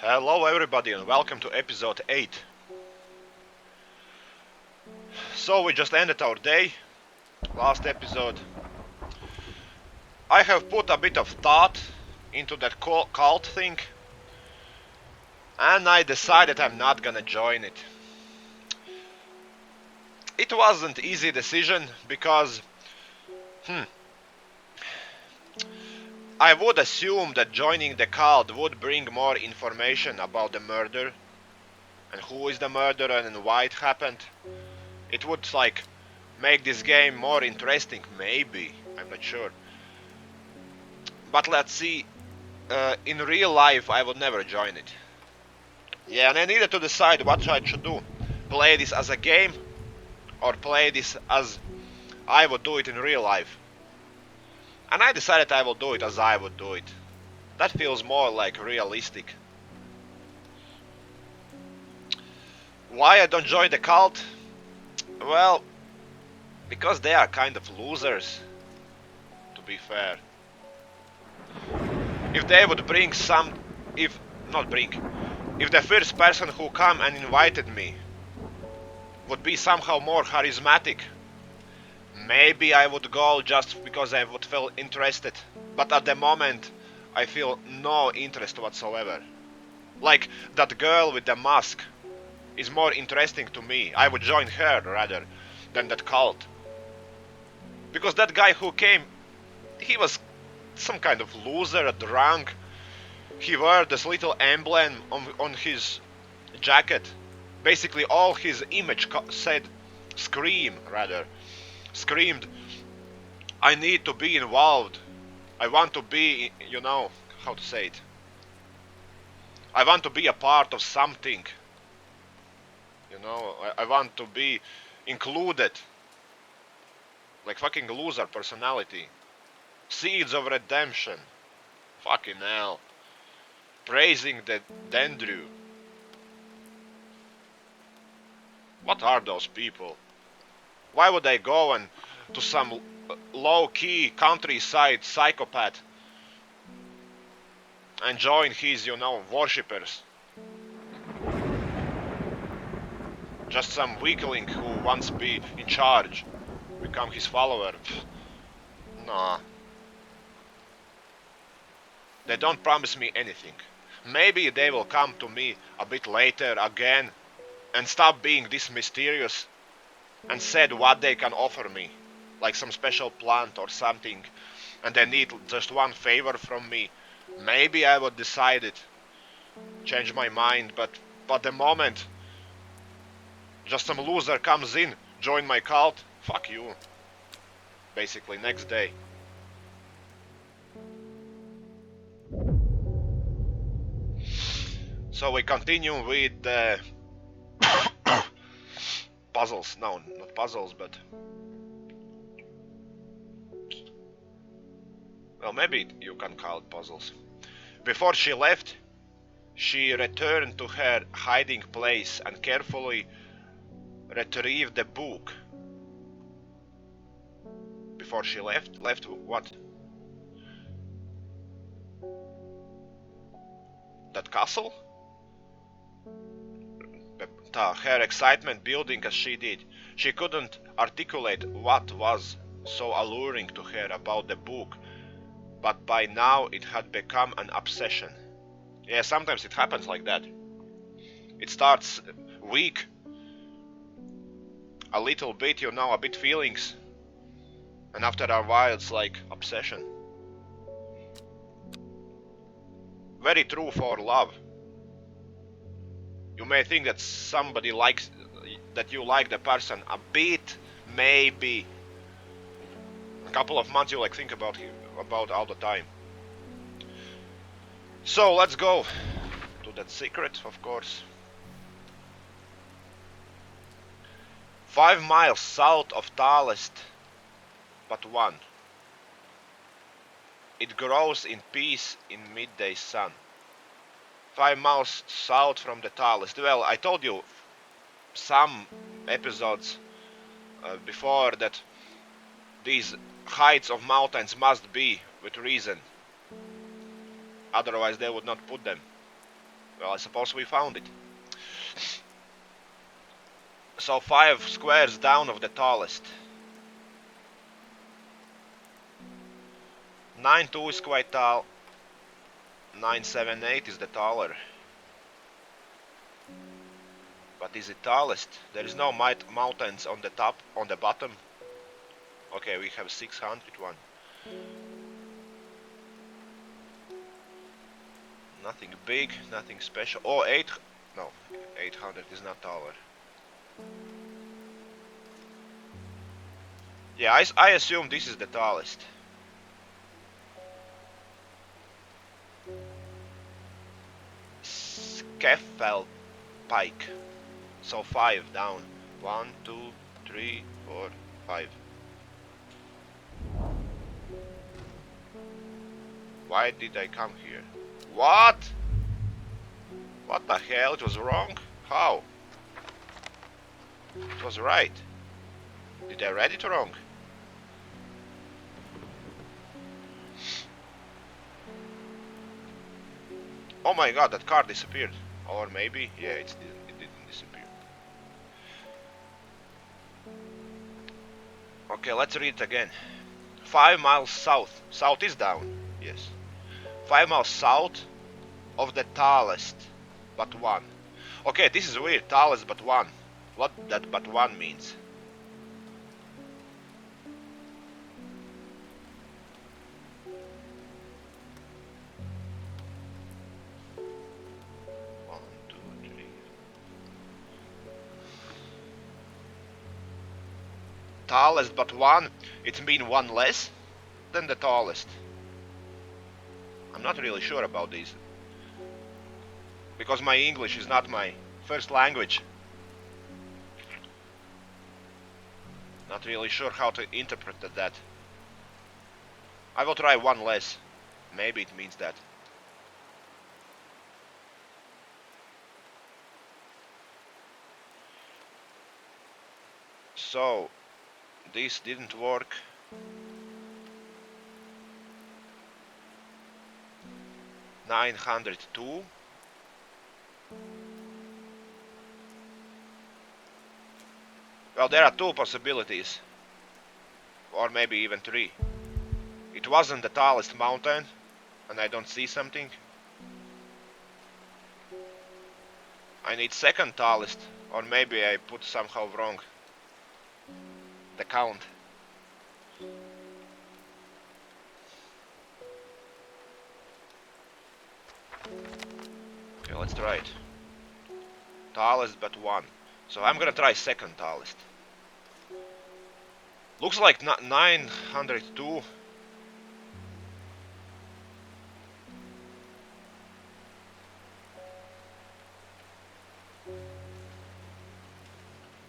Hello everybody and welcome to episode 8. So we just ended our day, last episode. I have put a bit of thought into that cult thing and I decided I'm not gonna join it. It wasn't easy decision because I would assume that joining the cult would bring more information about the murder and who is the murderer and why it happened. It would make this game more interesting, maybe, I'm not sure. But let's see, in real life I would never join it. Yeah, and I needed to decide what I should do. Play this as a game or play this as I would do it in real life. And I decided I will do it as I would do it. That feels more like realistic. Why I don't join the cult? Well, because they are kind of losers, to be fair. If they would bring some, if not bring, if the first person who come and invited me would be somehow more charismatic, maybe I would go just because I would feel interested. But at the moment, I feel no interest whatsoever. Like that girl with the mask is more interesting to me. I would join her rather than that cult. Because that guy who came, he was some kind of loser, a drunk. He wore this little emblem on his jacket. Basically all his image said, screamed, I need to be involved. I want to be, how to say it. I want to be a part of something. I want to be included. Like fucking loser personality. Seeds of redemption. Fucking hell. Praising the Dendrew. What are those people? Why would they go and to some low-key countryside psychopath and join his, worshippers? Just some weakling who wants to be in charge, become his follower. Nah. They don't promise me anything. Maybe they will come to me a bit later again and stop being this mysterious and said what they can offer me, like some special plant or something, and they need just one favor from me. Maybe I would decide it, change my mind, but the moment just some loser comes in, join my cult, fuck you. Basically, next day. So we continue with the puzzles. No, not puzzles, but well, maybe you can call it puzzles. Before she left, she returned to her hiding place and carefully retrieved the book. Before she left? Left what? That castle? Her excitement building as she did. She couldn't articulate what was so alluring to her about the book, but by now it had become an obsession. Yeah, sometimes it happens like that. It starts weak, a little bit, a bit feelings, and after a while it's like obsession. Very true for love. You may think that somebody likes, that you like the person a bit, maybe. A couple of months you think about all the time. So let's go to that secret, of course. 5 miles south of tallest but one. It grows in peace in midday sun. 5 miles south from the tallest. Well, I told you some episodes before that these heights of mountains must be with reason. Otherwise they would not put them. Well, I suppose we found it. So 5 squares down of the tallest. 9-2 is quite tall. 9-7-8 is the taller. But is it tallest? There is no mountains on the top, on the bottom. Okay, we have 601. Nothing big, nothing special. Oh, 8. No, 800 is not taller. Yeah, I assume this is the tallest. Skeffel Pike. So 5 down. 1, 2, 3, 4, 5. Why did I come here? What? What the hell? It was wrong? How? It was right. Did I read it wrong? Oh my god, that car disappeared. Or maybe, yeah, it didn't disappear. Okay, let's read it again. 5 miles south. South is down. Yes. 5 miles south of the tallest but one. Okay, this is weird. Tallest but one. What that but one means. One, two, three. Tallest but one. It means one less than the tallest. I'm not really sure about this. Because my English is not my first language. Not really sure how to interpret that. I will try one less. Maybe it means that. So, this didn't work. $902. Well, there are 2 possibilities. Or maybe even 3. It wasn't the tallest mountain, and I don't see something. I need second tallest, or maybe I put somehow wrong the count. Okay, let's try it. Tallest but one. So I'm gonna try second tallest. Looks like 902.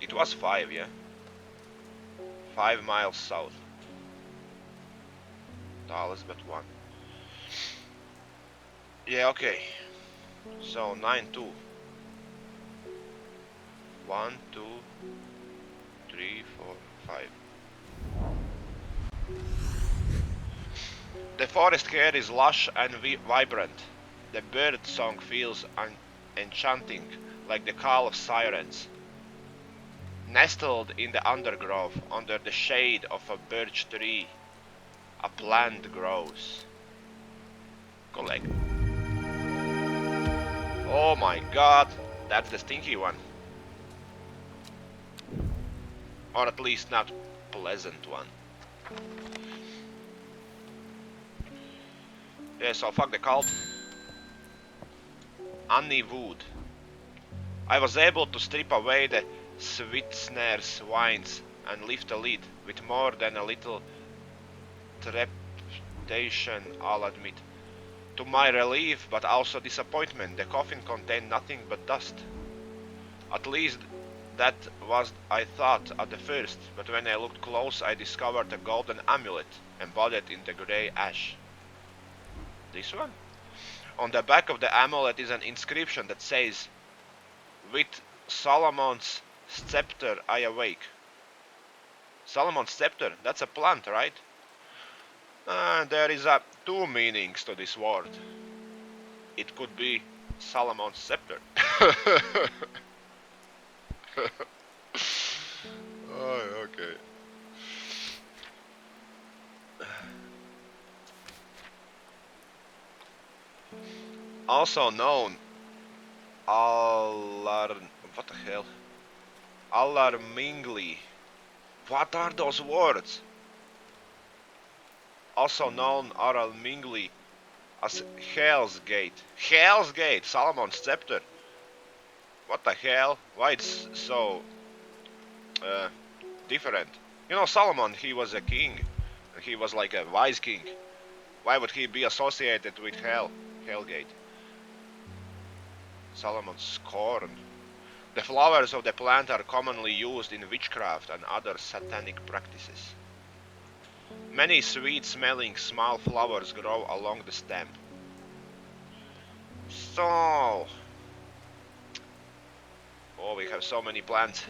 It was 5, yeah. 5 miles south. Tallest but one. Yeah, okay. So 9-2. 1, 2, 3, 4, 5. The forest here is lush and vibrant. The bird song feels enchanting, like the call of sirens. Nestled in the undergrowth, under the shade of a birch tree, a plant grows. Collect. Oh my god, that's the stinky one. Or at least not pleasant one. Yeah, so fuck the cult. Annie Wood. I was able to strip away the Switzner's wines and lift a lid with more than a little trepidation, I'll admit. To my relief, but also disappointment, the coffin contained nothing but dust. At least that was I thought at the first, but when I looked close I discovered a golden amulet embodied in the grey ash. This one? On the back of the amulet is an inscription that says, "With Solomon's scepter I awake." Solomon's scepter? That's a plant, right? There is 2 meanings to this word. It could be Solomon's scepter. Oh, okay. Also known what the hell? Alarmingly. What are those words? Also known alarmingly as Hell's Gate. Hell's Gate, Solomon's scepter. What the hell? Why it's so uh, different? You know, Solomon, he was a king. He was like a wise king. Why would he be associated with hell? Hellgate. Solomon's scorn. The flowers of the plant are commonly used in witchcraft and other satanic practices. Many sweet-smelling small flowers grow along the stem. So... Oh, we have so many plants.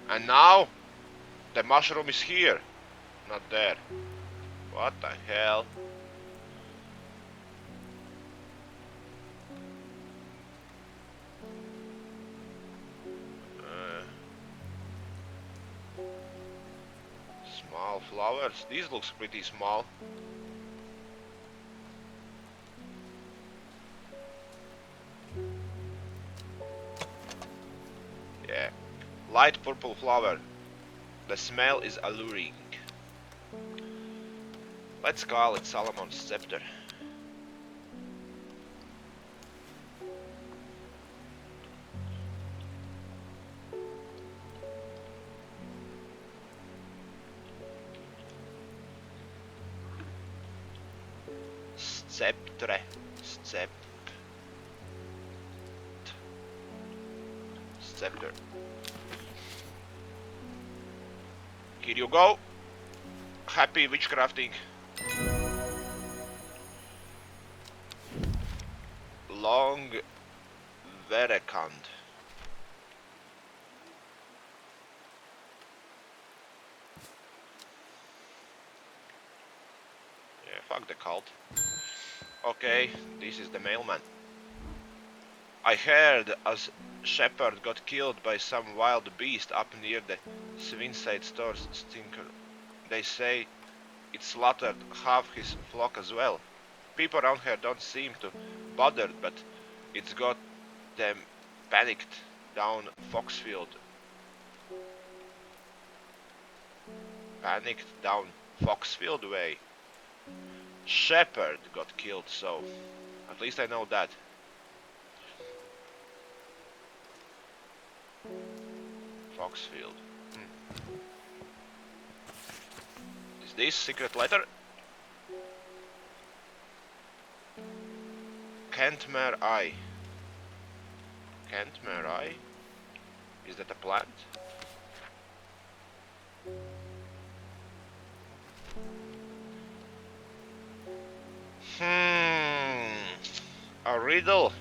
And now, the mushroom is here, not there. What the hell? Small flowers. These looks pretty small. Yeah. Light purple flower. The smell is alluring. Let's call it Solomon's scepter. Sceptre. Scepter. Here you go. Happy witchcrafting. Long Verekand. Yeah, fuck the cult. Okay, this is the mailman. I heard a shepherd got killed by some wild beast up near the Swinside Stores stinker. They say it slaughtered half his flock as well. People around here don't seem too bothered, but it's got them panicked down Foxfield. Panicked down Foxfield way. Shepherd got killed, so at least I know that. Foxfield. Is this secret letter? Kentmere Eye. Kentmere Eye? Is that a plant? A riddle.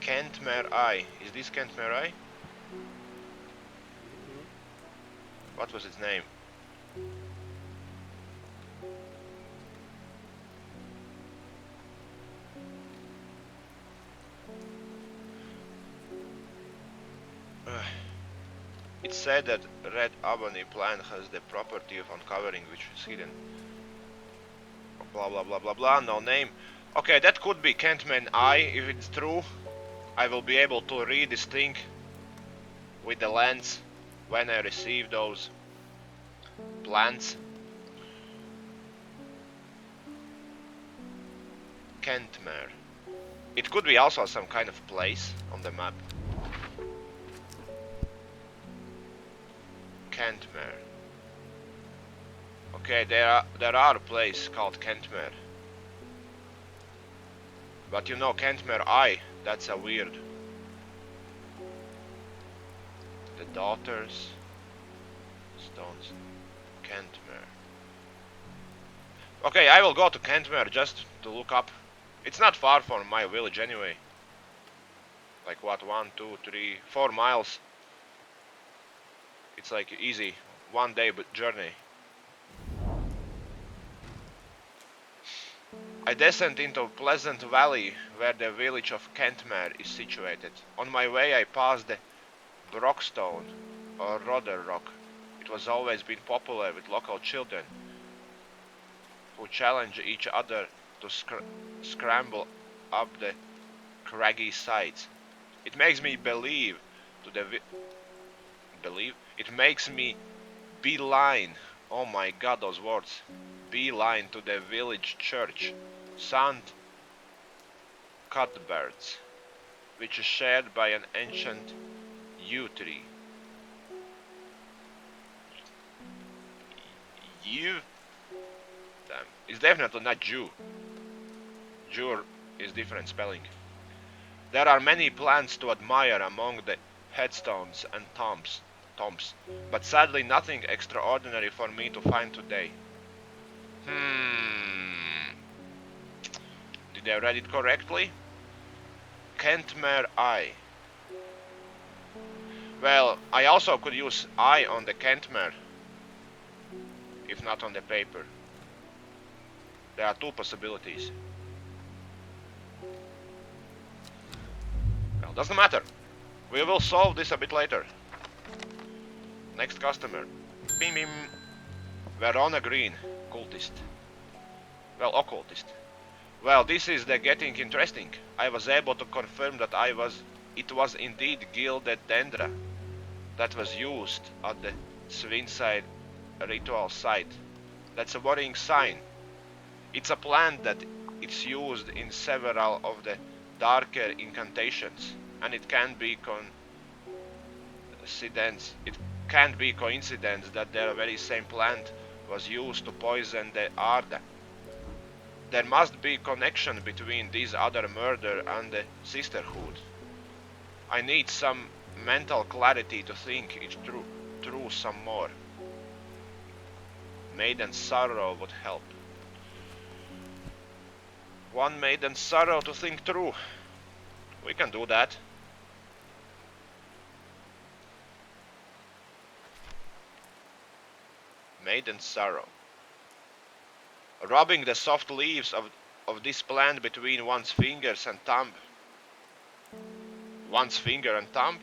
Kentmere Eye. Is this Kentmere Eye? What was its name? It said that red ebony plant has the property of uncovering which is hidden. Blah blah blah blah blah, no name. Okay, that could be Kentmere Eye. If it's true, I will be able to read this thing with the lens when I receive those plants. Kentmere. It could be also some kind of place on the map. Kentmere. Okay, there are a place called Kentmere. But you know, Kentmere Eye, that's a weird. The Daughters Stones. Kentmere. Okay, I will go to Kentmere just to look up. It's not far from my village anyway. Like what, 1, 2, 3, 4 miles. It's like easy 1 day journey. I descend into Pleasant Valley, where the village of Kentmere is situated. On my way I passed the Brockstone, or Rodder Rock. It was always been popular with local children, who challenge each other to scramble up the craggy sides. It makes me believe it makes me beeline. Oh my god, those words. Beeline to the village church, St. Cuthbert's, which is shared by an ancient yew tree. Yew? Damn. It's definitely not Jew. Jew is different spelling. There are many plants to admire among the headstones and tombs, but sadly nothing extraordinary for me to find today. Did I read it correctly? Kentmere Eye. Well, I also could use eye on the Kentmere, if not on the paper. There are two possibilities. Well, doesn't matter. We will solve this a bit later. Next customer. Bim bim. Verona Green, cultist. Well, occultist. Well, this is getting interesting. I was able to confirm that it was indeed gilded dendra that was used at the Swinside ritual site. That's a worrying sign. It's a plant that it's used in several of the darker incantations, and it can be coincidence that the very same plant was used to poison the Arda. There must be connection between this other murder and the sisterhood. I need some mental clarity to think it through some more. Maiden sorrow would help. One maiden sorrow to think through. We can do that. Maiden sorrow. Rubbing the soft leaves of this plant between one's fingers and thumb. One's finger and thumb?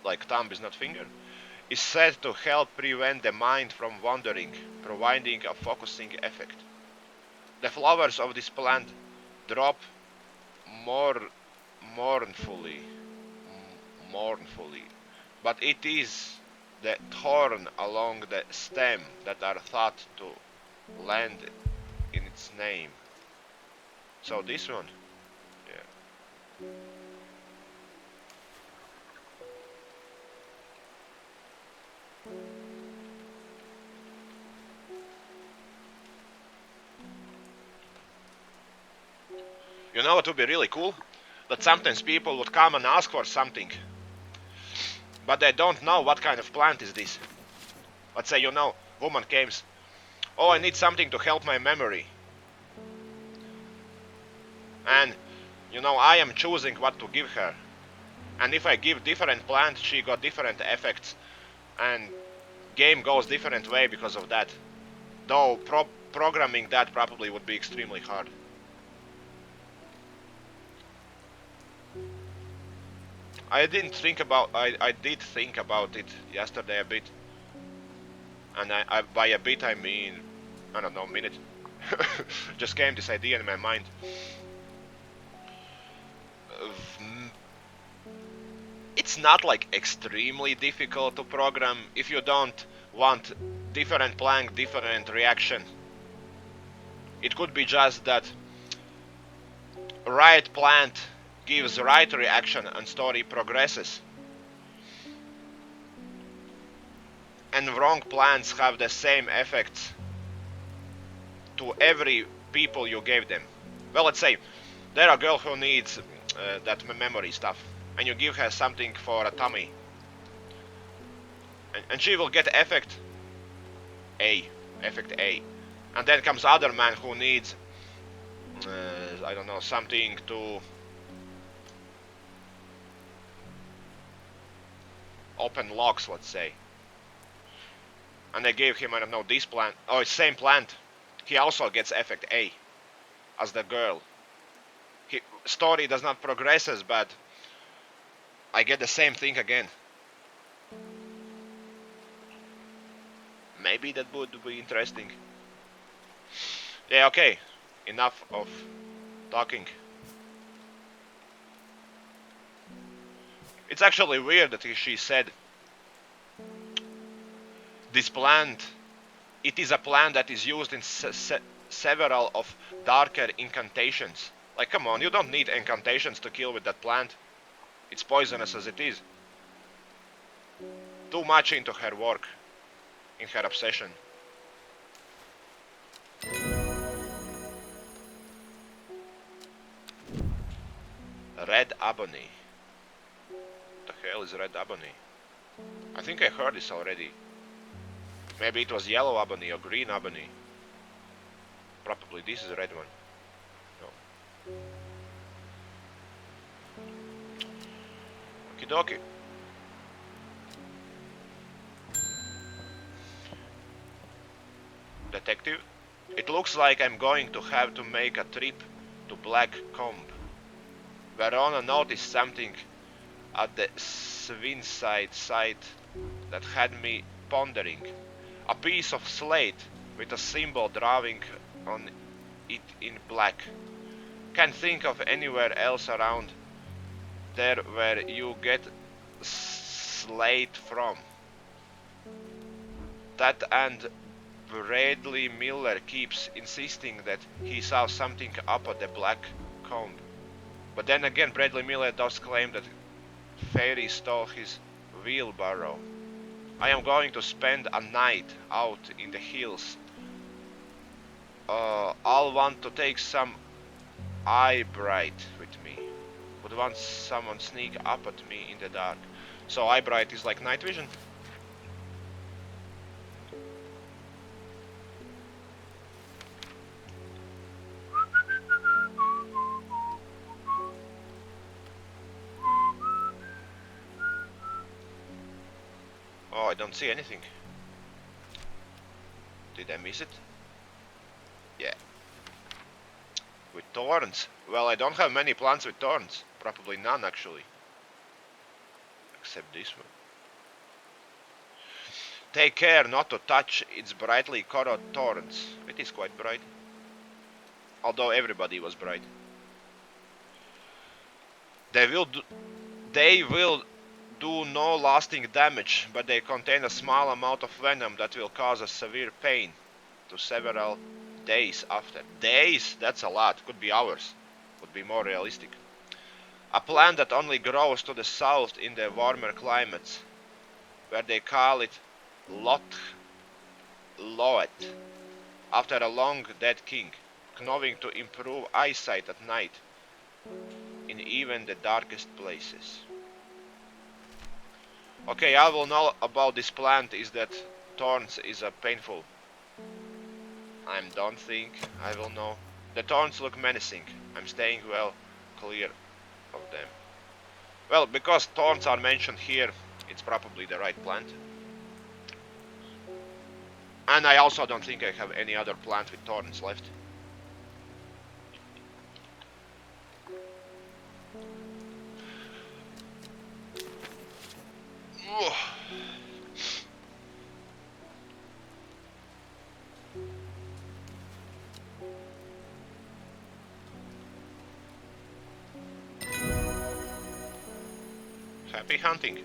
Like thumb is not finger. Is said to help prevent the mind from wandering, providing a focusing effect. The flowers of this plant drop mournfully, but it is the thorn along the stem that are thought to land in its name. So this one, yeah. You know what would be really cool? That sometimes people would come and ask for something, but they don't know what kind of plant is this. Let's say, woman comes, oh, I need something to help my memory. And, I am choosing what to give her. And if I give different plant, she got different effects. And game goes different way because of that. Though programming that probably would be extremely hard. I did think about it yesterday a bit. And I by a bit I mean, I don't know, minute. Just came this idea in my mind. It's not like extremely difficult to program if you don't want different plant, different reaction. It could be just that right plant gives right reaction and story progresses. And wrong plants have the same effects to every people you gave them. Well, let's say there's a girl who needs that memory stuff, and you give her something for a tummy, and she will get effect A, and then comes other man who needs I don't know, something to open locks, let's say. And I gave him, I don't know, this plant. Oh, it's same plant. He also gets effect A as the girl. Story does not progresses, but I get the same thing again. Maybe that would be interesting. Yeah, okay. Enough of talking. It's actually weird that she said this plant, it is a plant that is used in several of darker incantations. Like, come on, you don't need incantations to kill with that plant. It's poisonous as it is. Too much into her work, in her obsession. Red Ebony. What the hell is Red Ebony? I think I heard this already. Maybe it was Yellow Ebony or Green Ebony. Probably this is the red one. No. Okie dokie. Detective, it looks like I'm going to have to make a trip to Black Comb. Verona noticed something at the Swinside site that had me pondering. A piece of slate with a symbol drawing on it in black. Can't think of anywhere else around there where you get slate from. That and Bradley Miller keeps insisting that he saw something up at the Black Comb. But then again, Bradley Miller does claim that Fairy stole his wheelbarrow. I am going to spend a night out in the hills. I'll want to take some eye bright with me. Would want someone sneak up at me in the dark. So eye bright is like night vision. Oh, I don't see anything. Did I miss it? Yeah. With thorns. Well, I don't have many plants with thorns. Probably none, actually. Except this one. Take care not to touch its brightly colored thorns. It is quite bright. Although everybody was bright. They will do no lasting damage, but they contain a small amount of venom that will cause a severe pain to several days after. Days? That's a lot. Could be hours. Would be more realistic. A plant that only grows to the south in the warmer climates, where they call it Loet, after a long dead king, knowing to improve eyesight at night in even the darkest places. Okay, I will know about this plant is that thorns is a painful. I don't think I will know. The thorns look menacing. I'm staying well clear of them. Well, because thorns are mentioned here, it's probably the right plant. And I also don't think I have any other plant with thorns left. Happy hunting.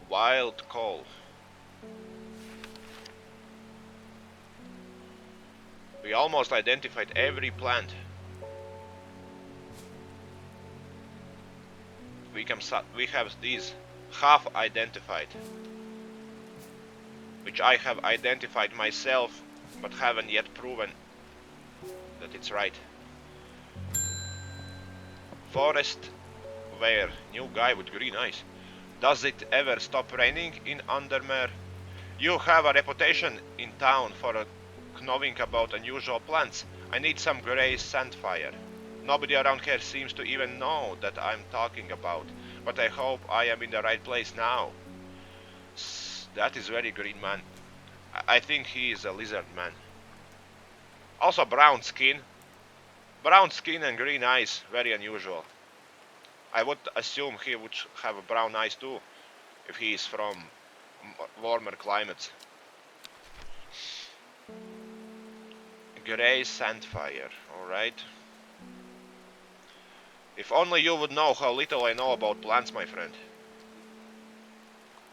Wild call. We almost identified every plant. We have these half identified, which I have identified myself, but haven't yet proven that it's right. Forest where new guy with green eyes. Does it ever stop raining in Undermere? You have a reputation in town for knowing about unusual plants. I need some grey sandfire. Nobody around here seems to even know that I'm talking about. but I hope I am in the right place now. That is very green man. I think he is a lizard man. Also brown skin. Brown skin and green eyes, very unusual. I would assume he would have brown eyes too, if he is from warmer climates. Grey sandfire, alright. If only you would know how little I know about plants, my friend.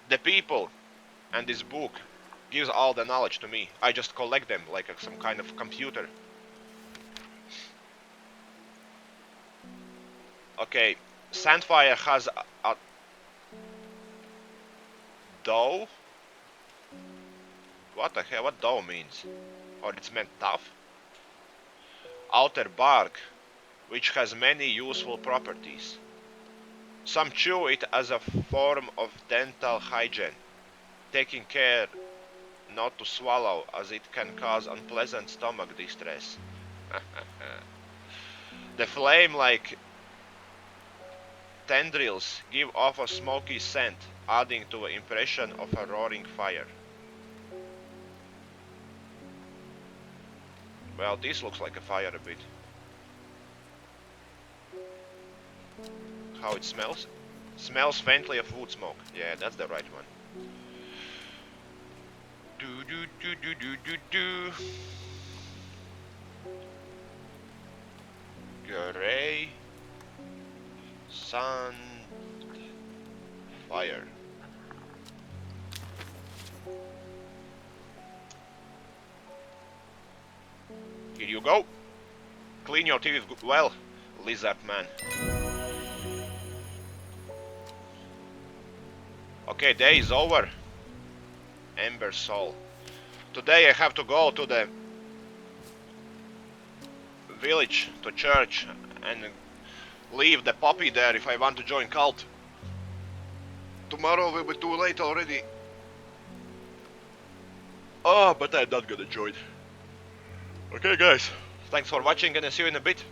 The people and this book gives all the knowledge to me. I just collect them like some kind of computer. Okay, sandfire has a dough? What the hell, what dough means? Or it's meant tough? Outer bark, which has many useful properties. Some chew it as a form of dental hygiene, taking care not to swallow as it can cause unpleasant stomach distress. The flame-like tendrils give off a smoky scent, adding to the impression of a roaring fire. Well, this looks like a fire a bit. How it smells? Smells faintly of wood smoke. Yeah, that's the right one. Do do do do do do do. Gray sun fire. Here you go. Clean your teeth well, lizard man. Okay, day is over. Ember soul. Today I have to go to the village, to church, and leave the puppy there if I want to join cult. Tomorrow will be too late already. Oh, but I'm not gonna join. Okay guys, thanks for watching and I'll see you in a bit.